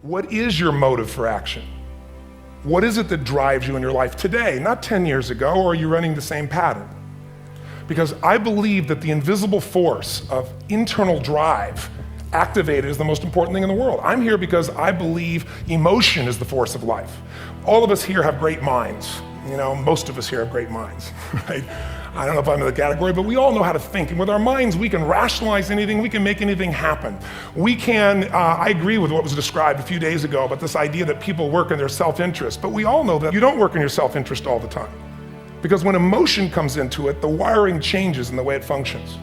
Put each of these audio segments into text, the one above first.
What is your motive for action? What is it that drives you in your life today, not 10 years ago, or are you running the same pattern? Because I believe that the invisible force of internal drive activated is the most important thing in the world. I'm here because I believe emotion is the force of life. All of us here have great minds. You know, most of us here have great minds, right? I don't know if I'm in the category, but we all know how to think. And with our minds, we can rationalize anything, we can make anything happen. We can, I agree with what was described a few days ago about this idea that people work in their self-interest, but we all know that you don't work in your self-interest all the time. Because when emotion comes into it, the wiring changes in the way it functions.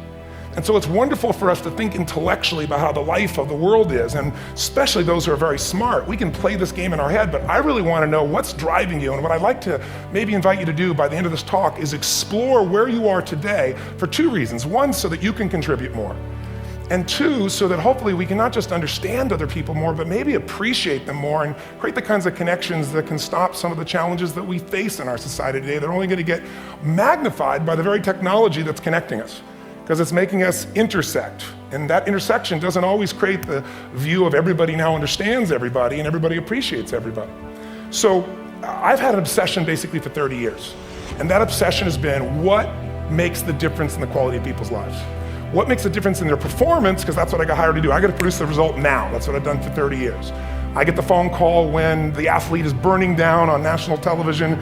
And so it's wonderful for us to think intellectually about how the life of the world is, and especially those who are very smart. We can play this game in our head, but I really want to know what's driving you. And what I'd like to maybe invite you to do by the end of this talk is explore where you are today for two reasons. One, so that you can contribute more. And two, so that hopefully we can not just understand other people more, but maybe appreciate them more and create the kinds of connections that can stop some of the challenges that we face in our society today. They're only going to get magnified by the very technology that's connecting us, because it's making us intersect. And that intersection doesn't always create the view of everybody now understands everybody and everybody appreciates everybody. So I've had an obsession basically for 30 years. And that obsession has been what makes the difference in the quality of people's lives? What makes a difference in their performance? Because that's what I got hired to do. I got to produce the result now. That's what I've done for 30 years. I get the phone call when the athlete is burning down on national television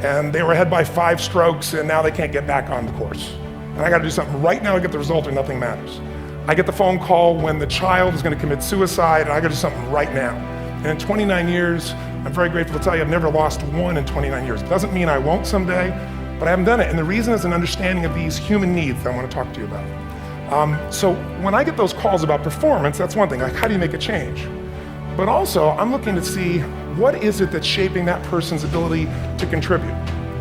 and they were ahead by 5 strokes and now they can't get back on the course. And I got to do something right now to get the result or nothing matters. I get the phone call when the child is going to commit suicide and I got to do something right now. And in 29 years, I'm very grateful to tell you I've never lost one in 29 years. It doesn't mean I won't someday, but I haven't done it. And the reason is an understanding of these human needs that I want to talk to you about. So when I get those calls about performance, that's one thing, like how do you make a change? But also I'm looking to see what is it that's shaping that person's ability to contribute,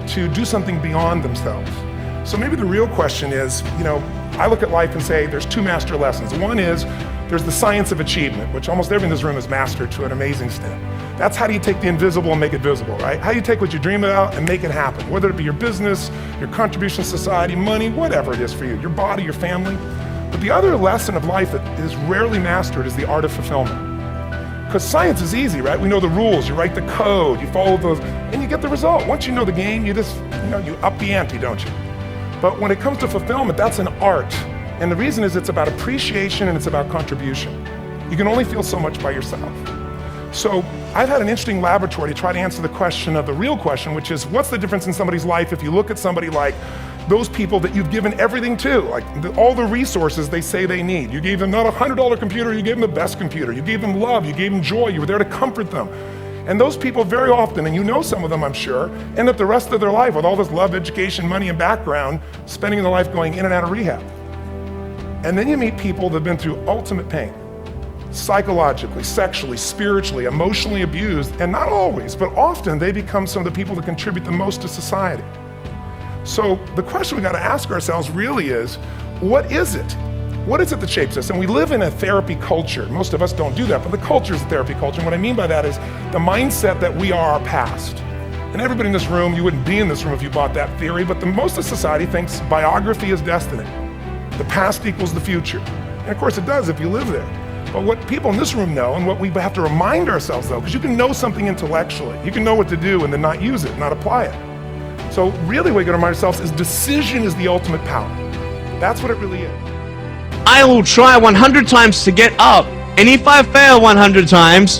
to do something beyond themselves. So maybe the real question is, you know, I look at life and say there's 2 master lessons. One is there's the science of achievement, which almost everyone in this room has mastered to an amazing extent. That's how do you take the invisible and make it visible, right? How do you take what you dream about and make it happen? Whether it be your business, your contribution to society, money, whatever it is for you, your body, your family. But the other lesson of life that is rarely mastered is the art of fulfillment. Because science is easy, right? We know the rules, you write the code, you follow those, and you get the result. Once you know the game, you just, you up the ante, don't you? But when it comes to fulfillment, that's an art. And the reason is it's about appreciation and it's about contribution. You can only feel so much by yourself. So I've had an interesting laboratory to try to answer the question of the real question, which is what's the difference in somebody's life if you look at somebody like those people that you've given everything to, like all the resources they say they need. You gave them not a $100 computer, you gave them the best computer. You gave them love, you gave them joy, you were there to comfort them. And those people very often, and you know some of them I'm sure, end up the rest of their life with all this love, education, money, and background, spending their life going in and out of rehab. And then you meet people that have been through ultimate pain, psychologically, sexually, spiritually, emotionally abused, and not always, but often they become some of the people that contribute the most to society. So the question we got to ask ourselves really is, what is it? What is it that shapes us? And we live in a therapy culture. Most of us don't do that, but the culture is a therapy culture. And what I mean by that is the mindset that we are our past. And everybody in this room, you wouldn't be in this room if you bought that theory, but most of society thinks biography is destiny. The past equals the future. And of course it does if you live there. But what people in this room know, and what we have to remind ourselves though, because you can know something intellectually, you can know what to do and then not use it, not apply it. So really what we got to remind ourselves is decision is the ultimate power. That's what it really is. I will try 100 times to get up, and if I fail 100 times,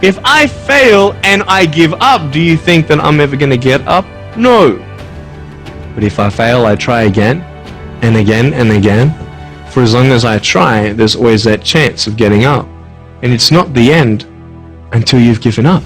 if I fail and I give up, do you think that I'm ever going to get up? No. But if I fail, I try again and again and again. For as long as I try, there's always that chance of getting up. And it's not the end until you've given up.